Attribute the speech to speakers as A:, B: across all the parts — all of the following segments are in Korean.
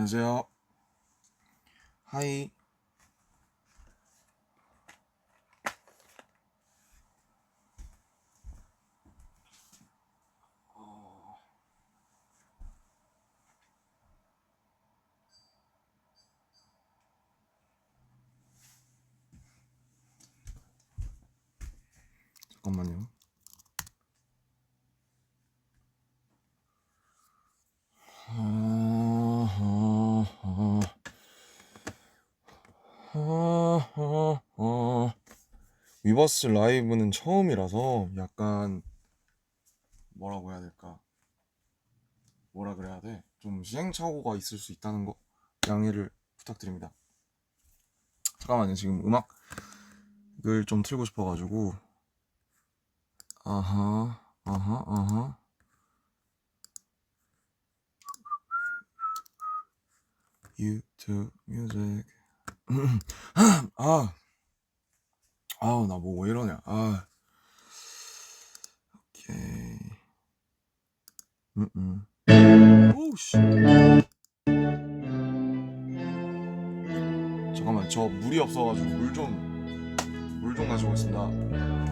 A: 안녕하세요. 하이. 잠깐만요. 위버스 라이브는 처음이라서 약간 뭐라고 해야 될까? 뭐라 그래야 돼? 좀 시행착오가 있을 수 있다는 거 양해를 부탁드립니다. 잠깐만요. 지금 음악을 좀 틀고 싶어가지고. 아하. 유튜브 뮤직. 나 뭐 왜 이러냐. 오케이. 오우씨. 잠깐만, 저 물이 없어가지고 물 좀 가지고 있습니다.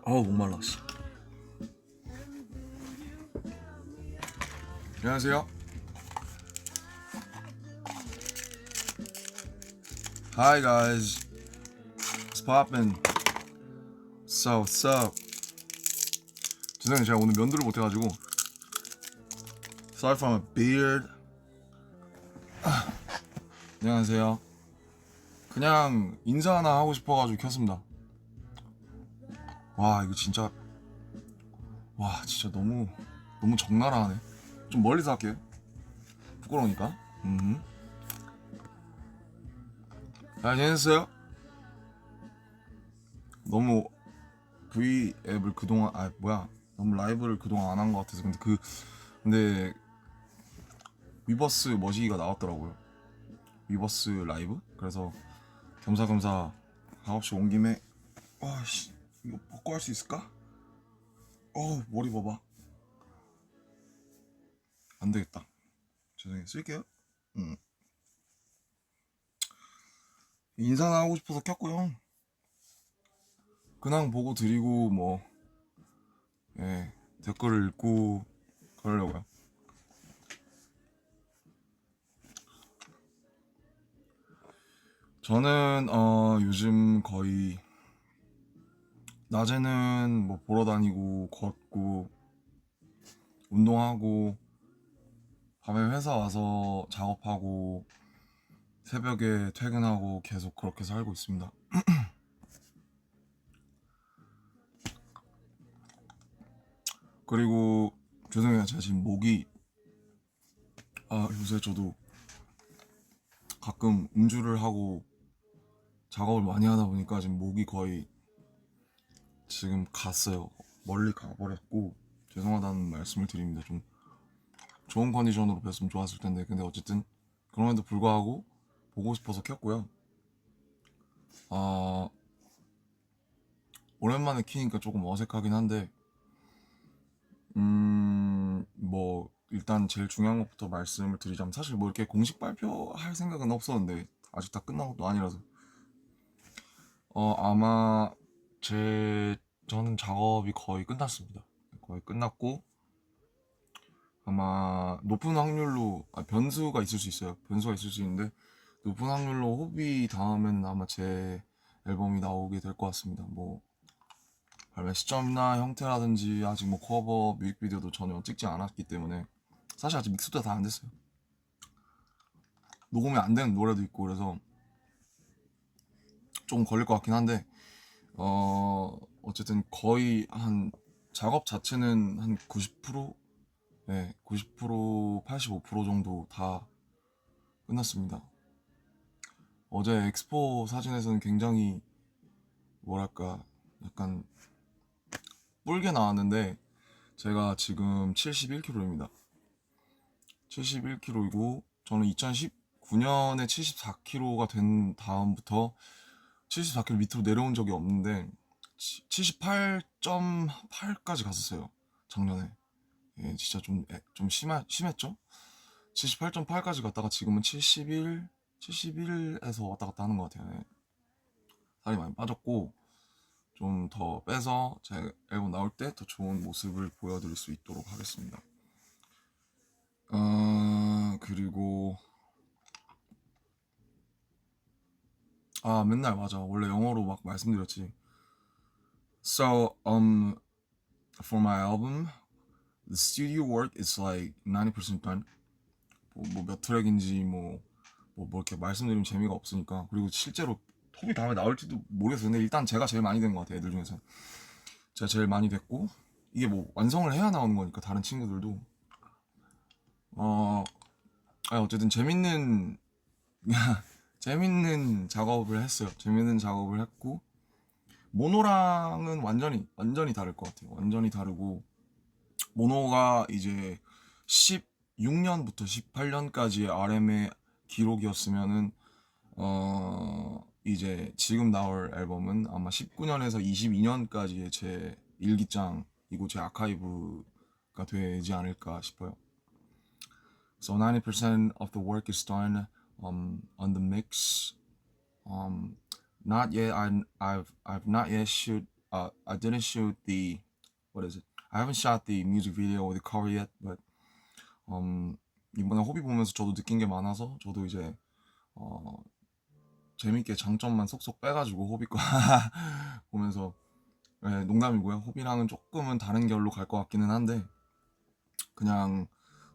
A: 목말라. 안녕하세요. Hi guys. What's poppin'? What's up? 죄송해요. 제가 오늘 면도를 못해가지고. Sorry for my beard. 안녕하세요. 그냥 인사 하나 하고 싶어가지고 켰습니다. 이거 진짜 너무 적나라하네. 좀 멀리서 할게요. 부끄러우니까. 안녕하세요. 너무 V 앱을 그동안 너무 라이브를 그동안 안 한 것 같아서. 근데 위버스 머시기가 나왔더라고요. 위버스 라이브. 그래서 겸사겸사 작업실 온 김에 이거 벗고 할 수 있을까? 머리 봐봐. 안 되겠다. 죄송해요. 쓸게요. 인사나 하고 싶어서 켰고요. 근황 보고 드리고 댓글을 읽고 그러려고요. 저는 요즘 거의 낮에는 보러 다니고 걷고 운동하고 밤에 회사 와서 작업하고 새벽에 퇴근하고 계속 그렇게 살고 있습니다. 그리고 죄송해요. 제가 지금 목이 요새 저도 가끔 음주를 하고 작업을 많이 하다 보니까 지금 목이 거의 지금 갔어요. 멀리 가버렸고 죄송하다는 말씀을 드립니다. 좀 좋은 컨디션으로 뵀으면 좋았을 텐데 근데 어쨌든 그럼에도 불구하고 보고 싶어서 켰고요. 아 오랜만에 키니까 조금 어색하긴 한데 뭐 일단 제일 중요한 것부터 말씀을 드리자면 사실 뭐 이렇게 공식 발표할 생각은 없었는데 아직 다 끝난 것도 아니라서 아마 저는 작업이 거의 끝났습니다. 거의 끝났고 아마 높은 확률로 변수가 있을 수 있어요. 변수가 있을 수 있는데 높은 확률로 호비 다음엔 아마 제 앨범이 나오게 될 것 같습니다. 뭐 발매 시점이나 형태라든지 아직 뭐 커버 뮤직비디오도 전혀 찍지 않았기 때문에 사실 아직 믹스도 다 안 됐어요. 녹음이 안 되는 노래도 있고 그래서 조금 걸릴 것 같긴 한데 어쨌든 거의 한 작업 자체는 한 90%, 네, 90%, 85% 정도 다 끝났습니다. 어제 엑스포 사진에서는 굉장히 뭐랄까 약간 뿔게 나왔는데 제가 지금 71kg입니다. 71kg이고 저는 2019년에 74kg가 된 다음부터 74kg 밑으로 내려온 적이 없는데 78.8까지 갔었어요. 작년에. 예, 진짜 좀 심했죠? 78.8까지 갔다가 지금은 71에서 왔다 갔다 하는 것 같아요. 예. 살이 많이 빠졌고 좀 더 빼서 제 앨범 나올 때 더 좋은 모습을 보여드릴 수 있도록 하겠습니다. 그리고 맨날 맞아. 원래 영어로 막 말씀드렸지. So for my album, the studio work is like 90% done. 몇 트랙인지 뭐 이렇게 말씀드리면 재미가 없으니까. 그리고 실제로 톱이 다음에 나올지도 모르겠어요. 근데 일단 제가 제일 많이 된 것 같아요. 애들 중에서 제가 제일 많이 됐고 이게 뭐 완성을 해야 나오는 거니까 다른 친구들도 어쨌든 재밌는 작업을 했어요. 재밌는 작업을 했고 모노랑은 완전히 다를 것 같아요. 완전히 다르고 모노가 이제 16년부터 18년까지의 RM의 기록이었으면은 이제 지금 나올 앨범은 아마 19년에서 22년까지의 제 일기장이고 제 아카이브가 되지 않을까 싶어요. So 90% of the work is done on the mix. Not yet. I've not yet shoot. I didn't shoot the what is it? I haven't shot the music video or the cover yet. But 이번에 호비 보면서 저도 느낀 게 많아서 저도 이제 재밌게 장점만 속속 빼가지고 호비 거 보면서 네, 농담이고요. 호비랑은 조금은 다른 결로 갈 것 같기는 한데 그냥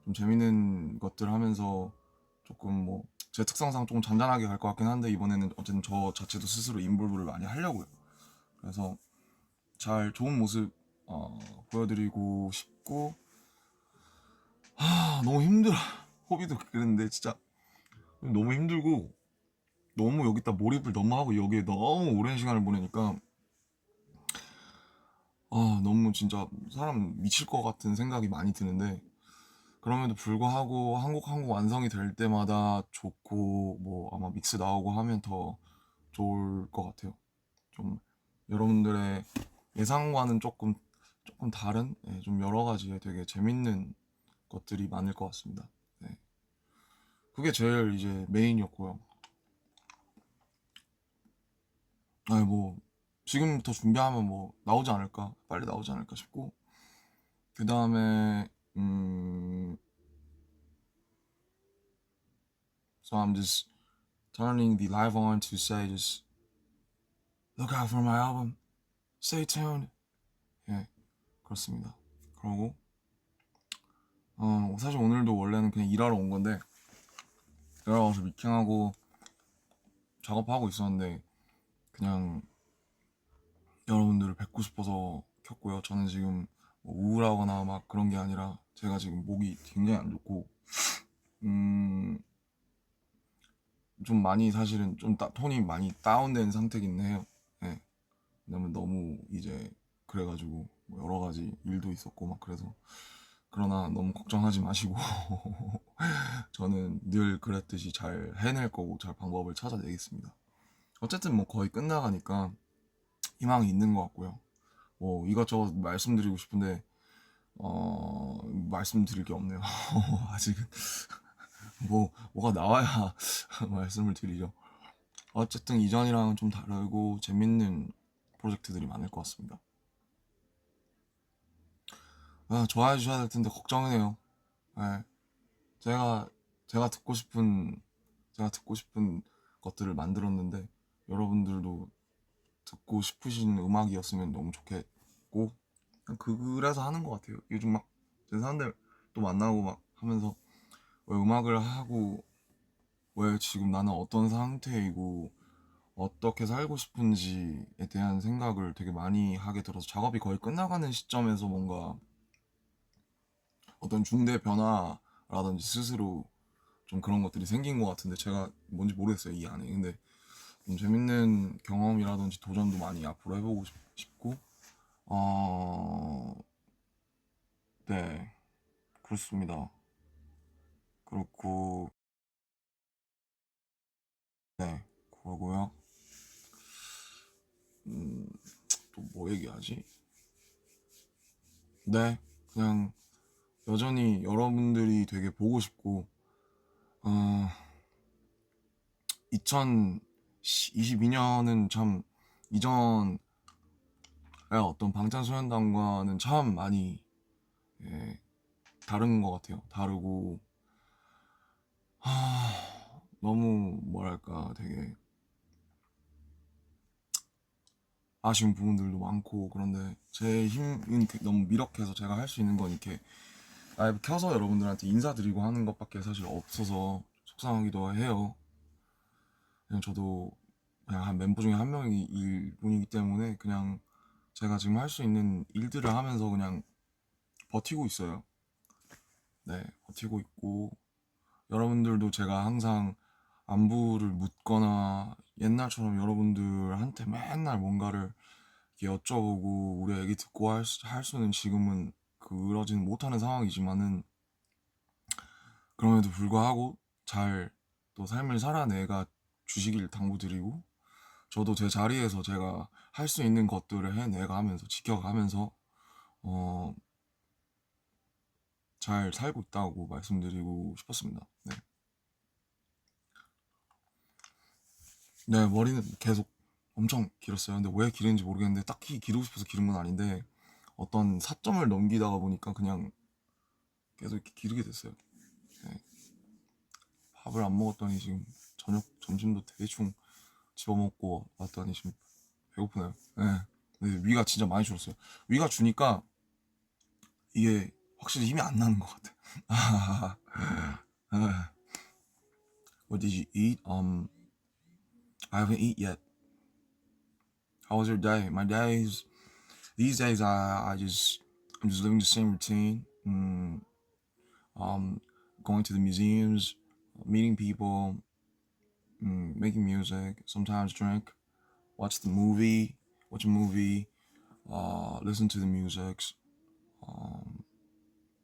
A: 좀 재밌는 것들 하면서 조금 뭐 제 특성상 조금 잔잔하게 갈 것 같긴 한데 이번에는 어쨌든 저 자체도 스스로 인볼브를 많이 하려고요. 그래서 잘 좋은 모습 보여드리고 싶고 너무 힘들어. 호비도 그랬는데 진짜 너무 힘들고 너무 여기다 몰입을 너무 하고 여기에 너무 오랜 시간을 보내니까 너무 진짜 사람 미칠 것 같은 생각이 많이 드는데 그럼에도 불구하고 한 곡 한 곡 완성이 될 때마다 좋고 뭐 아마 믹스 나오고 하면 더 좋을 것 같아요. 좀 여러분들의 예상과는 조금 다른 좀 여러 가지의 되게 재밌는 것들이 많을 것 같습니다. 네. 그게 제일 이제 메인이었고요. 아니 뭐 지금부터 준비하면 뭐 나오지 않을까 빨리 나오지 않을까 싶고 그 다음에 so I'm just turning the live on to say just look out for my album, stay tuned. 예 그렇습니다. 그러고 사실 오늘도 원래는 그냥 일하러 온 건데 일하러 와서 미팅하고 작업하고 있었는데 그냥 여러분들을 뵙고 싶어서 켰고요. 저는 지금 뭐 우울하거나 막 그런 게 아니라 제가 지금 목이 굉장히 안 좋고 좀 많이 사실은 좀 톤이 많이 다운된 상태긴 해요. 예. 왜냐면 너무 이제 그래가지고 뭐 여러 가지 일도 있었고 막 그래서 그러나 너무 걱정하지 마시고 저는 늘 그랬듯이 잘 해낼 거고 잘 방법을 찾아내겠습니다. 어쨌든 뭐 거의 끝나가니까 희망이 있는 것 같고요. 뭐 이것저것 말씀드리고 싶은데 말씀드릴 게 없네요. 아직은 뭐가 나와야 말씀을 드리죠. 어쨌든 이전이랑은 좀 다르고 재밌는 프로젝트들이 많을 것 같습니다. 좋아해 주셔야 될 텐데 걱정이네요. 네, 제가 제가 듣고 싶은 제가 듣고 싶은 것들을 만들었는데 여러분들도 듣고 싶으신 음악이었으면 너무 좋겠고 그래서 하는 것 같아요. 요즘 막 사람들 또 만나고 막 하면서 왜 음악을 하고 왜 지금 나는 어떤 상태이고 어떻게 살고 싶은지에 대한 생각을 되게 많이 하게 들어서 작업이 거의 끝나가는 시점에서 뭔가 어떤 중대 변화라든지 스스로 좀 그런 것들이 생긴 것 같은데 제가 뭔지 모르겠어요 이 안에. 근데 좀 재밌는 경험이라든지 도전도 많이 앞으로 해보고 싶고 어... 네, 그렇습니다. 그렇고 네, 그러고요. 또 뭐 얘기하지? 네, 그냥 여전히 여러분들이 되게 보고 싶고 2022년은 참 이전의 어떤 방탄소년단과는 참 많이 예, 다른 것 같아요. 다르고 너무 뭐랄까 되게 아쉬운 부분들도 많고 그런데 제 힘은 너무 미력해서 제가 할 수 있는 건 이렇게 라이브 켜서 여러분들한테 인사드리고 하는 것밖에 사실 없어서 속상하기도 해요. 그냥 저도 그냥 한 멤버 중에 한 명일 뿐이기 때문에 그냥 제가 지금 할 수 있는 일들을 하면서 그냥 버티고 있어요. 네, 버티고 있고 여러분들도 제가 항상 안부를 묻거나 옛날처럼 여러분들한테 맨날 뭔가를 이렇게 여쭤보고 우리 애기 듣고 할 수는 지금은 그러지는 못하는 상황이지만은 그럼에도 불구하고 잘 또 삶을 살아내가 주시길 당부드리고 저도 제 자리에서 제가 할 수 있는 것들을 해내가면서 지켜가면서 어, 잘 살고 있다고 말씀드리고 싶었습니다. 네. 네, 머리는 계속 엄청 길었어요. 근데 왜 기른지 모르겠는데 딱히 기르고 싶어서 기른 건 아닌데 어떤 사점을 넘기다가 보니까 그냥 계속 이렇게 기르게 됐어요. 네. 밥을 안 먹었더니 지금 저녁 점심도 대충 집어먹고 왔더니 지금 배고프네요. 네. 근데 위가 진짜 많이 줄었어요. 위가 주니까 이게 확실히 힘이 안 나는 것 같아. What did you eat? I haven't eat yet. How was your day? My days these days I'm just living the same routine. Um, going to the museums, meeting people, making music, sometimes drink, watch the movie, watch a movie, listen to the music.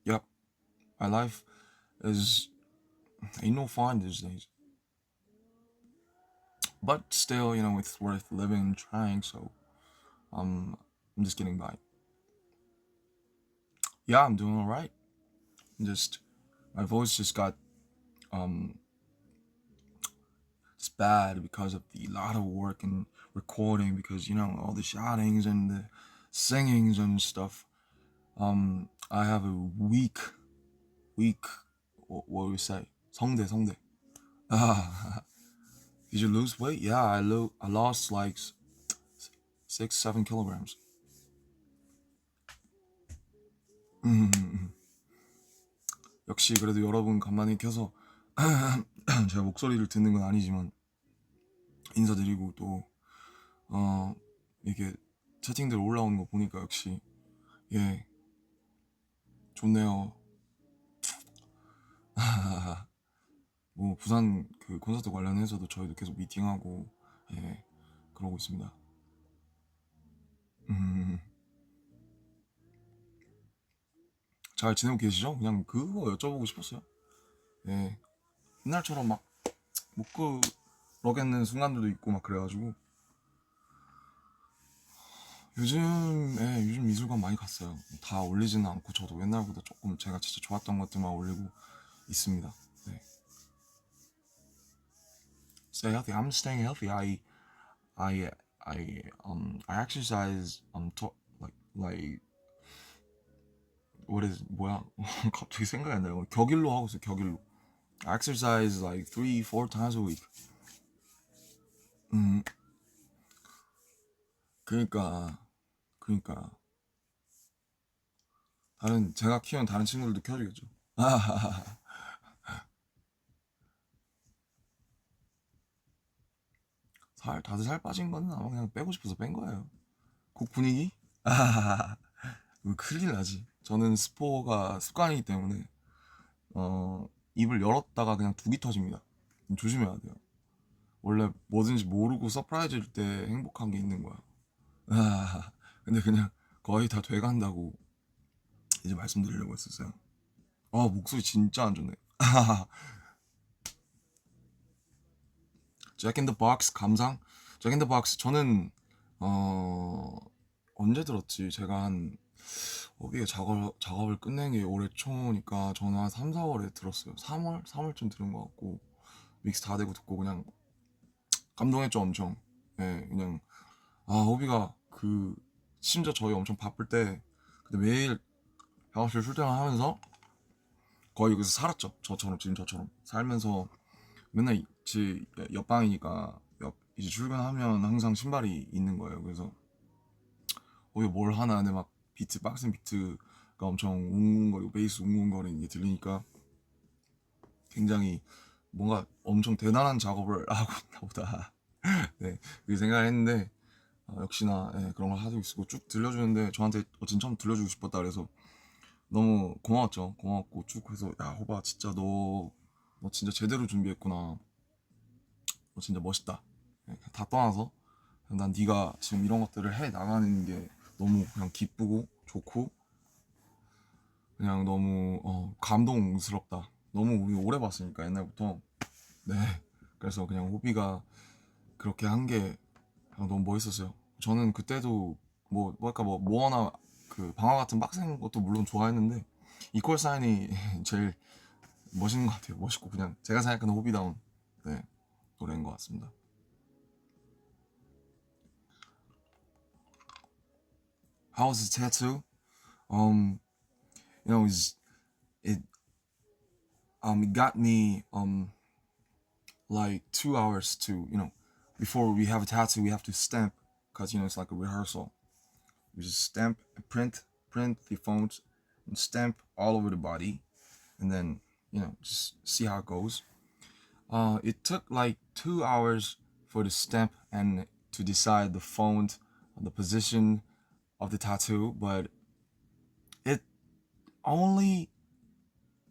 A: Yep, my life is ain't no fun these days, but still, it's worth living and trying. So I'm just getting by. Yeah, I'm doing all right. Just my voice just got um it's bad because of the lot of work and recording because all the shoutings and the singings and stuff. I have a weak what do we say? 성대. Ah, did you lose weight? Yeah, I lost like 6-7 kilograms. 역시 그래도 여러분 간만에 켜서 제가 목소리를 듣는 건 아니지만 인사드리고 또 이게 채팅들 올라오는 거 보니까 역시 예 좋네요. 뭐 부산 그 콘서트 관련해서도 저희도 계속 미팅하고 예 그러고 있습니다. 음, 잘 지내고 계시죠? 그냥 그거 여쭤보고 싶었어요. 예 옛날처럼 막 못 그러겠는 순간들도 있고 막 그래가지고 요즘 미술관 많이 갔어요. 다 올리지는 않고 저도 옛날보다 조금 제가 진짜 좋았던 것들만 올리고 있습니다. 네. Stay healthy. I'm staying healthy. I I exercise like what is 뭐야 갑자기 생각이 안 나요. 격일로 하고 있어요. 격일로. I exercise like 3, 4 times a week. 음 그러니까 그러니까 다른 제가 키운 다른 친구들도 키워주겠죠. 살 다들 살 빠진 거는 아마 그냥 빼고 싶어서 뺀 거예요. 곡 분위기? 이거 큰일 나지. 저는 스포가 습관이기 때문에 입을 열었다가 그냥 두기 터집니다. 조심해야 돼요. 원래 뭐든지 모르고 서프라이즈일 때 행복한 게 있는 거야. 근데 그냥 거의 다 돼간다고 이제 말씀드리려고 했었어요. 목소리 진짜 안 좋네. 잭인더박스 감상? 잭인더박스 저는 어 언제 들었지? 제가 한 이게 작업을 끝낸 게 올해 초니까 저는 한 3, 4월에 들었어요. 3월? 3월쯤 들은 것 같고 믹스 다 되고 듣고 그냥 감동했죠 엄청. 예, 그냥 호비가 심지어 저희 엄청 바쁠 때 근데 매일 작업실 출퇴근 하면서 거의 여기서 살았죠. 저처럼 지금 저처럼 살면서 맨날 제 옆방이니까 이제 출근하면 항상 신발이 있는 거예요. 그래서 거기 뭘 하나 근데 막 비트 빡센 비트가 엄청 웅웅거리고 베이스 웅웅거리는 게 들리니까 굉장히 뭔가 엄청 대단한 작업을 하고 있나 보다. 네, 그렇게 생각을 했는데 역시나 그런 걸 하고 있고 쭉 들려주는데 저한테 어쨌든 처음 들려주고 싶었다 그래서 너무 고마웠죠. 고마웠고 쭉 해서 야 호바 진짜 너 진짜 제대로 준비했구나. 너 진짜 멋있다. 다 떠나서 난 네가 지금 이런 것들을 해 나가는 게 너무 그냥 기쁘고 좋고 그냥 너무 감동스럽다. 너무 우리 오래 봤으니까 옛날부터. 네. 그래서 그냥 호비가 그렇게 한 게 너무 멋있었어요. 저는 그때도 뭐랄까 뭐 하나 그 방화 같은 빡센 것도 물론 좋아했는데 이퀄 사인이 제일 멋있는 것 같아요. 멋있고 그냥 제가 생각하는 호비다운 네, 노래인 것 같습니다. How was the tattoo? Um, it it got me like 2 hours to before we have a tattoo we have to stamp because it's like a rehearsal. We just stamp and print the fonts and stamp all over the body and then just see how it goes. It took like 2 hours for the stamp and to decide the font, the position of the tattoo, but it only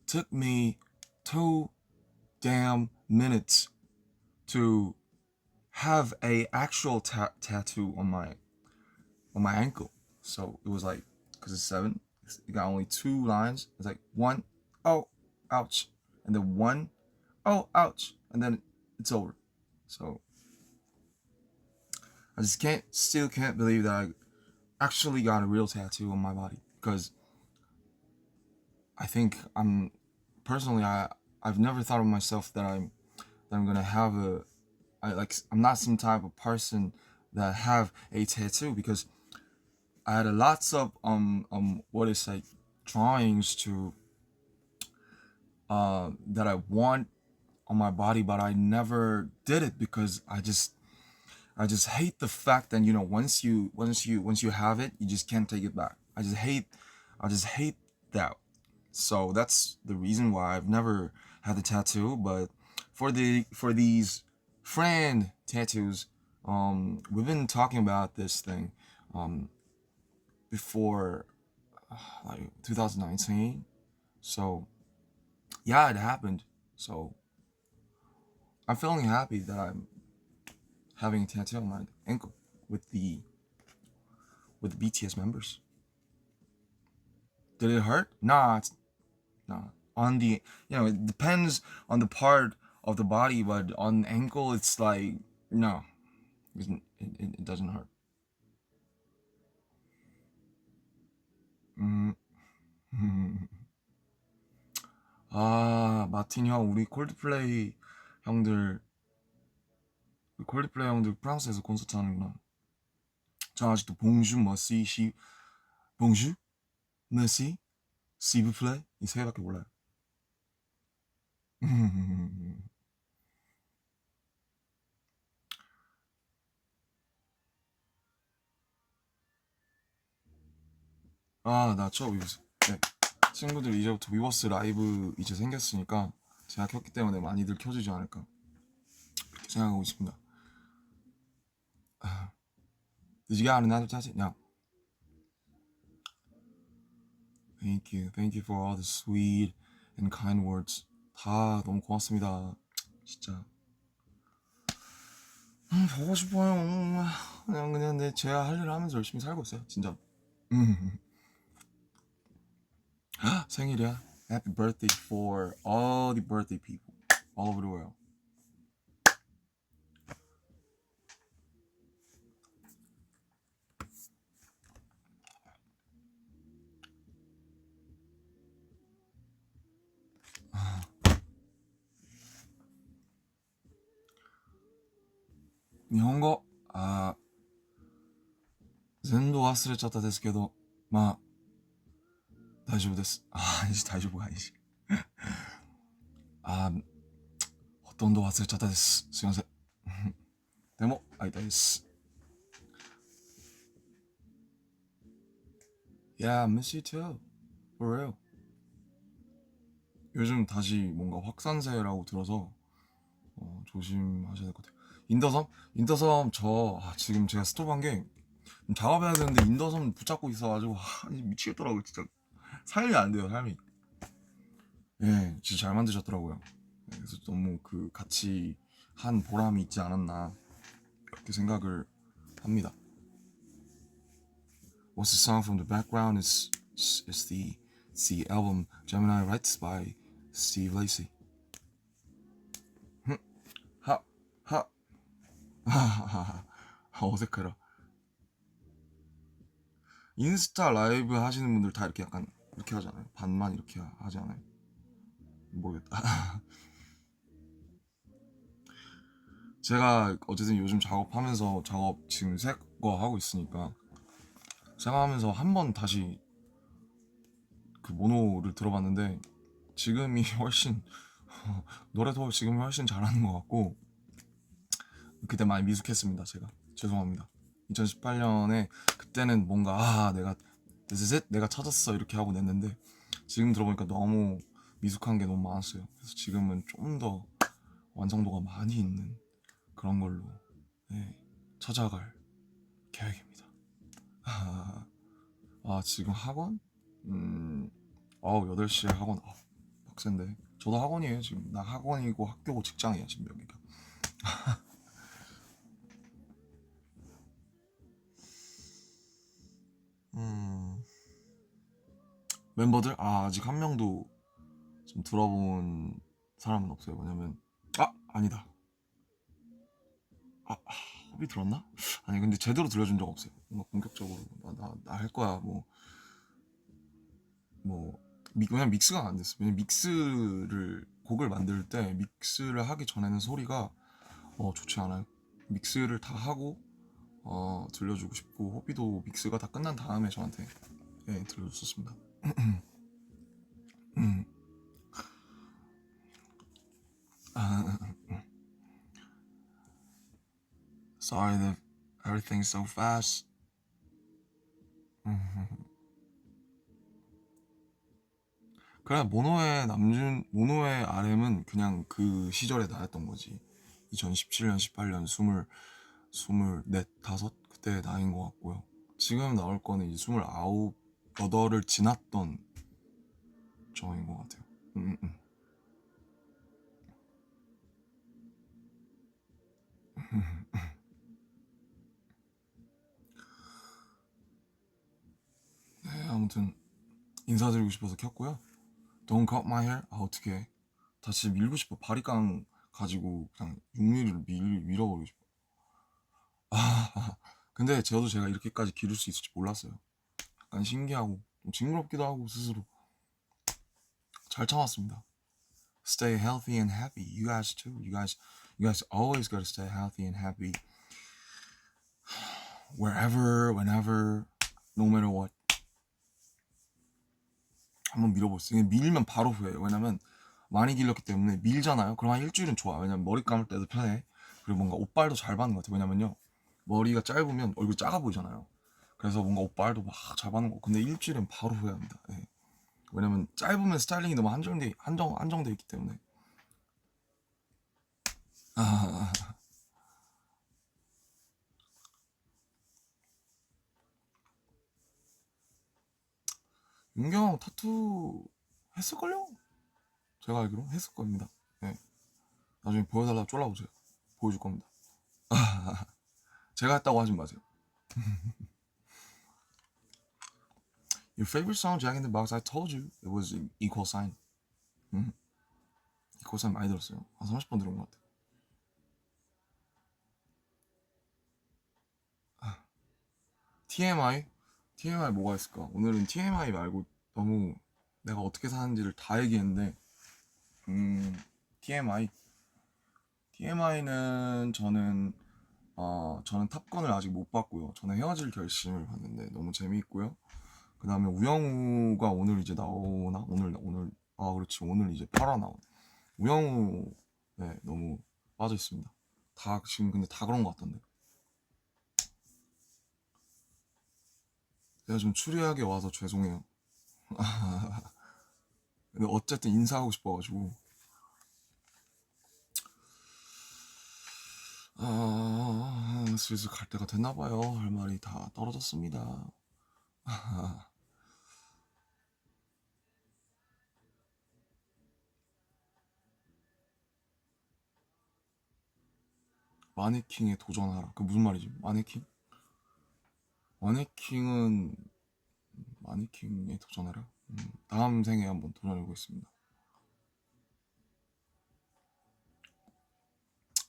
A: took me 2 damn minutes to have a actual tattoo on my ankle. So it was like, because it's 7, it got only 2 lines. It's like one, oh, ouch, and then one, oh, ouch, and then it's over. So I just still can't believe that I actually got a real tattoo on my body because I think personally I've never thought of myself that I'm gonna have I'm not some type of person that have a tattoo because I had a lots of what is like drawings to that I want on my body, but I never did it because I just hate the fact that once you have it, you just can't take it back. I just hate that. So that's the reason why I've never had the tattoo. But for these friend tattoos, we've been talking about this thing before like 2019. So yeah, it happened. So I'm feeling happy that I'm having a tattoo on my ankle with the BTS members. Did it hurt? Nah, nah. On the, it depends on the part of the body, but on the ankle, it's like, no, it doesn't hurt. 음, 마틴 형, 형들, 우리 콜드플레이 형들 프랑스에서 콘서트 하는구나. 저 아직도 봉주 머시 시 봉주 머시 시브플레이 이 세 개밖에 몰라요. 나저 위버스. 네. 친구들 이제부터 위버스 라이브 이제 생겼으니까 제가 켰기 때문에 많이들 켜주지 않을까 생각하고 있습니다. Did you get another tattoo? No. Thank you for all the sweet and kind words. 다 너무 고맙습니다. 진짜. 보고 싶어요. 그냥 제가 할 일을 하면서 열심히 살고 있어요. 진짜. 생일이야. Happy birthday for all the birthday people all over the world. 일본어 全度忘れちゃったですけど、まあ大丈夫です。大丈夫がいいし。ほとんど忘れちゃったです。すいません。でも会いたいです。Yeah, miss you too. For real. 요즘 다시 뭔가 확산세라고 들어서 조심하셔야 될 것 같아요. 인더섬 지금 제가 스톱한 게 작업해야 되는데 인더섬 붙잡고 있어가지고 미치겠더라고요. 진짜 삶이 안 돼요, 삶이. 예, 진짜 잘 만드셨더라고요. 그래서 너무 그 같이 한 보람이 있지 않았나 그렇게 생각을 합니다. What's the song from the background? It's the album Gemini Writes by Steve Lacy. 어색해라. 인스타 라이브 하시는 분들 다 이렇게 약간 이렇게 하잖아요. 반만 이렇게 하지 않아요? 모르겠다. 제가 어쨌든 요즘 작업하면서 작업 지금 새 거 하고 있으니까 생각하면서 한번 다시 그 모노를 들어봤는데 지금이 훨씬 노래도 지금이 훨씬 잘하는 것 같고 그때 많이 미숙했습니다. 제가 죄송합니다. 2018년에 그때는 뭔가 내가 내가 찾았어 이렇게 하고 냈는데 지금 들어보니까 너무 미숙한 게 너무 많았어요. 그래서 지금은 좀 더 완성도가 많이 있는 그런 걸로 찾아갈 계획입니다. 지금 학원? 8시에 학원. 빡센데. 저도 학원이에요. 지금 나 학원이고 학교고 직장이야 지금 여기가. 멤버들? 아직 한 명도 좀 들어본 사람은 없어요. 왜냐면 아니다. 허비 들었나? 아니 근데 제대로 들려준 적 없어요. 뭔가 본격적으로 나 할 거야 왜냐면 믹스가 안 됐어. 왜냐면 곡을 만들 때 믹스를 하기 전에는 소리가 좋지 않아요. 믹스를 다 하고 들려주고 싶고 호비도 믹스가 다 끝난 다음에 저한테 들려줬었습니다. Sorry that everything's so fast. 그래 모노의 RM은 그냥 그 시절에 나왔던 거지. 2017년, 18년 24, 5 그때 나인 것 같고요. 지금 나올 거는 이제 29, 8을 지났던 정인 것 같아요. 네, 아무튼 인사드리고 싶어서 켰고요. Don't cut my hair. 아 어떻게 다시 밀고 싶어. 바리깡 가지고 그냥 6mm를 밀어버리고 싶어. 아 근데 저도 제가 이렇게까지 기를 수 있을지 몰랐어요. 약간 신기하고 좀 징그럽기도 하고 스스로 잘 참았습니다. Stay healthy and happy. You guys too. You guys always gotta stay healthy and happy. Wherever, whenever, no matter what. 한번 밀어보세요. 밀면 바로 후회해요. 왜냐면 많이 길렀기 때문에 밀잖아요. 그럼 한 일주일은 좋아. 왜냐면 머리 감을 때도 편해. 그리고 뭔가 옷빨도 잘 받는 것 같아요. 왜냐면요 머리가 짧으면 얼굴 작아 보이잖아요. 그래서 뭔가 옷빨도 막 잘 받는 거. 근데 일주일은 바로 후회합니다. 네. 왜냐면 짧으면 스타일링이 너무 한정돼 있기 때문에. 아, 윤경 타투 했을걸요? 제가 알기로 했을 겁니다. 네. 나중에 보여달라고 쫄라보세요. 보여줄 겁니다. 제가 했다고 하지 마세요. Your favorite song, Jack in the Box? I told you it was Equal Sign. Equal Sign 많이 들었어요. 한 30번 들은 것 같아요. TMI? TMI 뭐가 있을까? 오늘은 TMI 말고 너무 내가 어떻게 사는지를 다 얘기했는데 TMI TMI는 저는 탑건을 아직 못 봤고요. 저는 헤어질 결심을 봤는데 너무 재미있고요. 그 다음에 우영우가 오늘 이제 나오나? 오늘 아 그렇지 오늘 이제 8화 나오네. 우영우 네 너무 빠져 있습니다. 다 지금 근데 다 그런 것 같던데. 제가 좀 추리하게 와서 죄송해요. 근데 어쨌든 인사하고 싶어가지고 슬슬 갈 때가 됐나봐요. 할 말이 다 떨어졌습니다. 마네킹에 도전하라. 그 무슨 말이지? 마네킹? 마네킹은 마네킹에 도전하라. 다음 생에 한번 도전해보겠습니다.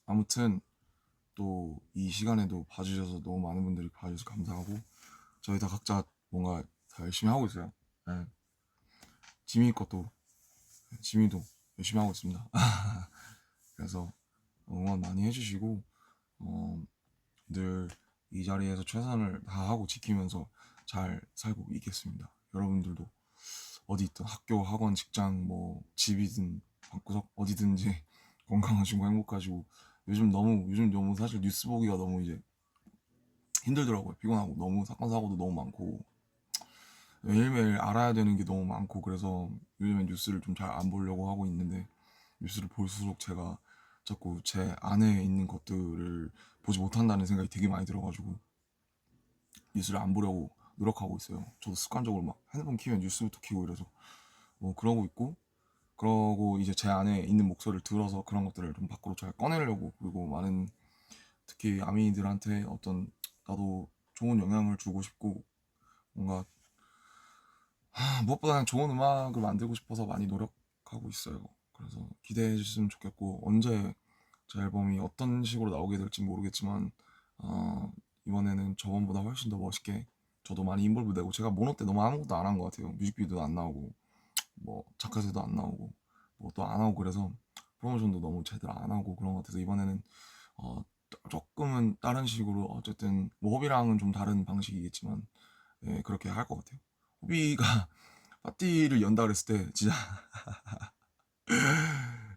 A: 아무튼 또 이 시간에도 봐주셔서 너무 많은 분들이 봐주셔서 감사하고 저희 다 각자 뭔가 다 열심히 하고 있어요. 네. 지미 것도 지미도 열심히 하고 있습니다. 그래서 응원 많이 해주시고 늘 이 자리에서 최선을 다하고 지키면서 잘 살고 있겠습니다. 여러분들도 어디 있든 학교, 학원, 직장, 뭐 집이든 방구석 어디든지 건강하시고 행복하시고 요즘 너무 사실 뉴스 보기가 너무 이제 힘들더라고요. 피곤하고 너무 사건 사고도 너무 많고 매일매일 알아야 되는 게 너무 많고 그래서 요즘엔 뉴스를 좀 잘 안 보려고 하고 있는데 뉴스를 볼수록 제가 자꾸 제 안에 있는 것들을 보지 못한다는 생각이 되게 많이 들어가지고 뉴스를 안 보려고 노력하고 있어요. 저도 습관적으로 막 핸드폰 키면 뉴스부터 키고 이래서 뭐 그러고 있고 그러고 이제 제 안에 있는 목소리를 들어서 그런 것들을 좀 밖으로 잘 꺼내려고 그리고 많은 특히 아미들한테 어떤 나도 좋은 영향을 주고 싶고 뭔가 무엇보다는 좋은 음악을 만들고 싶어서 많이 노력하고 있어요. 그래서 기대해 주셨으면 좋겠고 언제 제 앨범이 어떤 식으로 나오게 될지 모르겠지만 어, 이번에는 저번보다 훨씬 더 멋있게 저도 많이 인볼브 되고 제가 모노 때 너무 아무것도 안 한 것 같아요. 뮤직비디오도 안 나오고 뭐 작가세도 안 나오고 뭐 또 안 하고 그래서 프로모션도 너무 제대로 안 하고 그런 것 같아서 이번에는 어, 조금은 다른 식으로 어쨌든 뭐 호비랑은 좀 다른 방식이겠지만 예, 그렇게 할 것 같아요. 호비가 파티를 연다 그랬을 때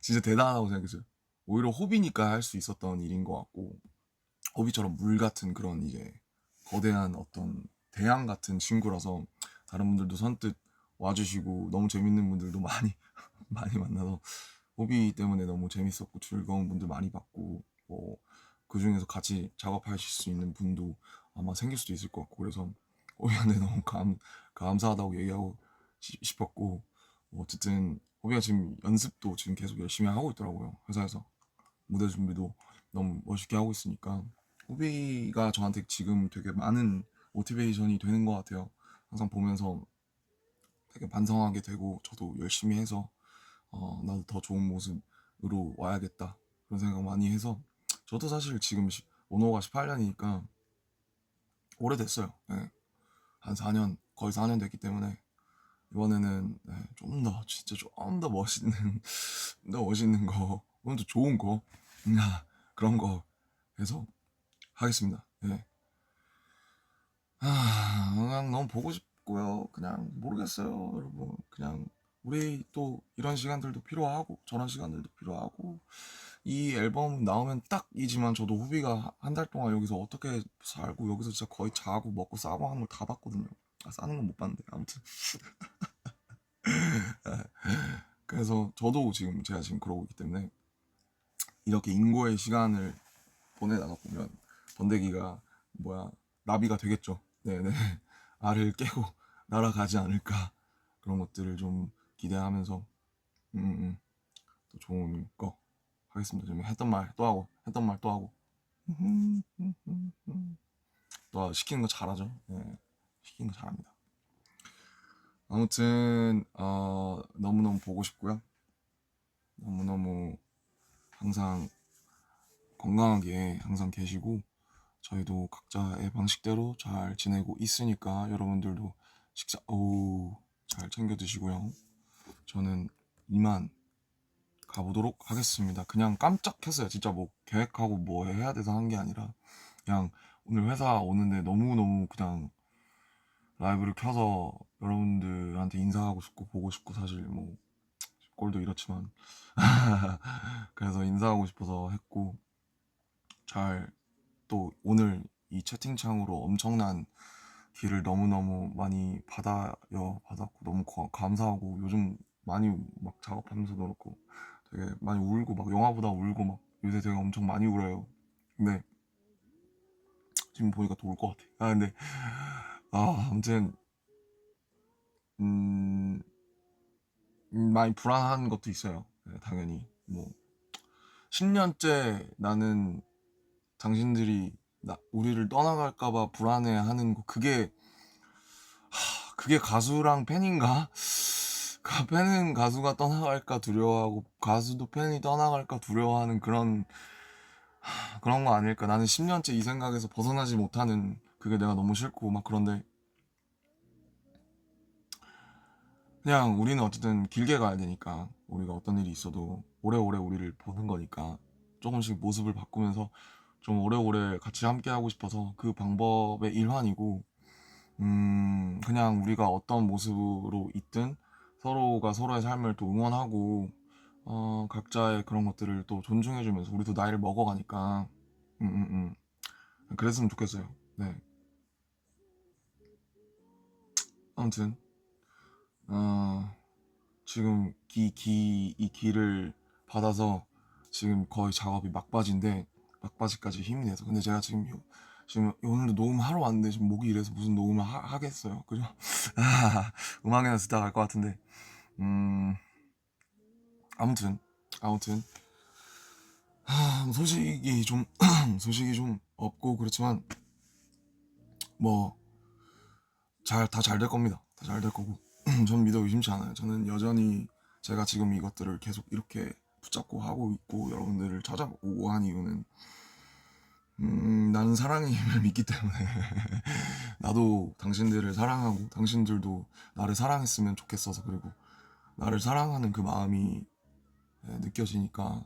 A: 진짜 대단하다고 생각했어요. 오히려 호비니까 할 수 있었던 일인 것 같고 호비처럼 물 같은 그런 이제 거대한 어떤 대양 같은 친구라서 다른 분들도 선뜻 와주시고 너무 재밌는 분들도 많이 많이 만나서 호비 때문에 너무 재밌었고 즐거운 분들 많이 봤고 뭐 그 중에서 같이 작업하실 수 있는 분도 아마 생길 수도 있을 것 같고 그래서 호비한테 너무 감사하다고 얘기하고 싶었고 뭐 어쨌든 호비가 지금 연습도 지금 계속 열심히 하고 있더라고요 회사에서 무대 준비도 너무 멋있게 하고 있으니까 후비가 저한테 지금 되게 많은 모티베이션이 되는 것 같아요. 항상 보면서 되게 반성하게 되고 저도 열심히 해서 나도 더 좋은 모습으로 와야겠다 그런 생각 많이 해서 저도 사실 지금 원호가 18년이니까 오래됐어요. 네. 한 4년 거의 4년 됐기 때문에 이번에는 네, 좀 더 진짜 좀 더 멋있는 더 멋있는 거 좀 더 좋은 거 그런 거 해서 하겠습니다. 네. 그냥 너무 보고 싶고요. 그냥 모르겠어요, 여러분. 그냥 우리 또 이런 시간들도 필요하고 저런 시간들도 필요하고 이 앨범 나오면 딱이지만 저도 후비가 한 달 동안 여기서 어떻게 살고 여기서 진짜 거의 자고 먹고 싸고 하는 걸 다 봤거든요. 싸는 건 못 봤는데 아무튼 그래서 저도 지금 제가 지금 그러고 있기 때문에 이렇게 인고의 시간을 보내다가 보면 번데기가 뭐야 나비가 되겠죠. 네네 알을 깨고 날아가지 않을까 그런 것들을 좀 기대하면서 또 좋은 거 하겠습니다. 좀 했던 말 또 하고 했던 말 또 하고 또 시키는 거 잘하죠. 네, 시키는 거 잘합니다. 아무튼 너무너무 보고 싶고요. 너무너무 항상 건강하게 항상 계시고 저희도 각자의 방식대로 잘 지내고 있으니까 여러분들도 식사 잘 챙겨 드시고요. 저는 이만 가보도록 하겠습니다. 그냥 깜짝 했어요. 진짜 뭐 계획하고 뭐 해야 돼서 한 게 아니라 그냥 오늘 회사 오는데 너무너무 그냥 라이브를 켜서 여러분들한테 인사하고 싶고 보고 싶고 사실 뭐 꼴도 이렇지만 그래서 인사하고 싶어서 했고 잘 또 오늘 이 채팅창으로 엄청난 기를 너무너무 많이 받았고 너무 감사하고 요즘 많이 막 작업하면서도 그렇고 되게 많이 울고 막 영화보다 울고 막 요새 되게 엄청 많이 울어요. 근데 지금 보니까 또 울 것 같아. 근데 아무튼 음, 많이 불안한 것도 있어요. 네, 당연히 뭐 10년째 나는 당신들이 우리를 떠나갈까봐 불안해하는 거 그게 가수랑 팬인가? 팬은 가수가 떠나갈까 두려워하고 가수도 팬이 떠나갈까 두려워하는 그런 거 아닐까? 나는 10년째 이 생각에서 벗어나지 못하는 그게 내가 너무 싫고 막 그런데 그냥 우리는 어쨌든 길게 가야 되니까 우리가 어떤 일이 있어도 오래오래 우리를 보는 거니까 조금씩 모습을 바꾸면서 좀 오래오래 같이 함께 하고 싶어서 그 방법의 일환이고 그냥 우리가 어떤 모습으로 있든 서로가 서로의 삶을 또 응원하고 각자의 그런 것들을 또 존중해주면서 우리도 나이를 먹어가니까 그랬으면 좋겠어요. 네. 아무튼 지금 이 기를 받아서 지금 거의 작업이 막바지인데 막바지까지 힘이 내서 근데 제가 지금 오늘도 녹음하러 왔는데 지금 목이 이래서 무슨 녹음을 하겠어요. 그죠? 음악이나 듣다 갈 것 같은데 음 아무튼 아무튼 소식이 좀 소식이 좀 없고 그렇지만 뭐 다 잘 될 겁니다. 다 잘 될 거고 전 믿어 의심치 않아요. 저는 여전히 제가 지금 이것들을 계속 이렇게 붙잡고 하고 있고 여러분들을 찾아오고 한 이유는 나는 사랑의 힘을 믿기 때문에 나도 당신들을 사랑하고 당신들도 나를 사랑했으면 좋겠어서 그리고 나를 사랑하는 그 마음이 느껴지니까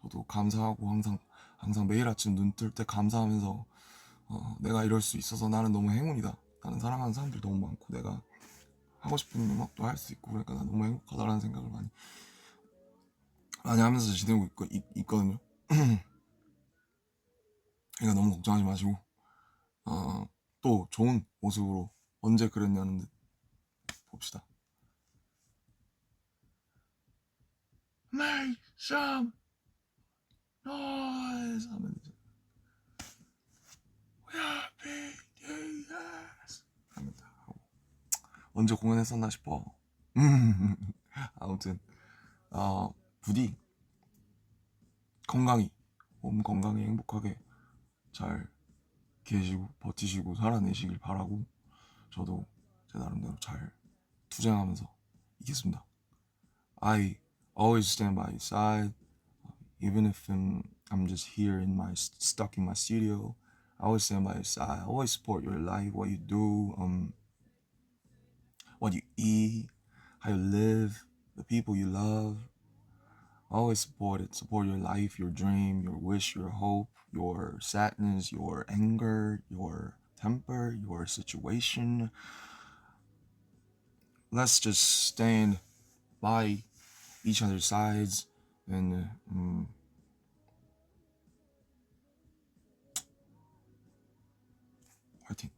A: 저도 감사하고 항상 매일 아침 눈 뜰 때 감사하면서 내가 이럴 수 있어서 나는 너무 행운이다. 나는 사랑하는 사람들이 너무 많고 내가 하고 싶은 음악도 할 수 있고 그러니까 나 너무 행복하다라는 생각을 많이 하면서 지내고 있거든요. 그러니까 너무 걱정하지 마시고 또 좋은 모습으로 언제 그랬냐는 듯 봅시다. Make some noise 하면 이제 We are BTS 하면 다 하고 언제 공연했었나 싶어. 아무튼 부디 건강히 몸 건강히 행복하게 잘 계시고 버티시고 살아내시길 바라고 저도 제 나름대로 잘 투쟁하면서 있겠습니다. I always stand by your side, even if I'm just here in my stuck in my studio. I always stand by your side. I always support your life, what you do, what you eat, how you live, the people you love. I always support it. Support your life, your dream, your wish, your hope, your sadness, your anger, your temper, your situation. Let's just stand by each other's sides and 화이팅.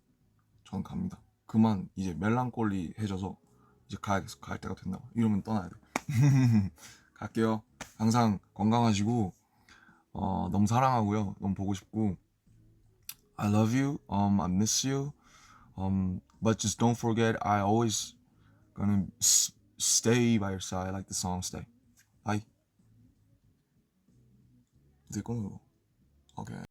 A: 저는 갑니다. 그만 이제 멜랑콜리해져서 이제 갈 때가 됐나 봐. 이러면 떠나야 돼. 갈게요. 항상 건강하시고 너무 사랑하고요. 너무 보고 싶고 I love you. I miss you. But just don't forget I always gonna stay by your side like the song Stay. Bye. 이제 꺼내고. Okay.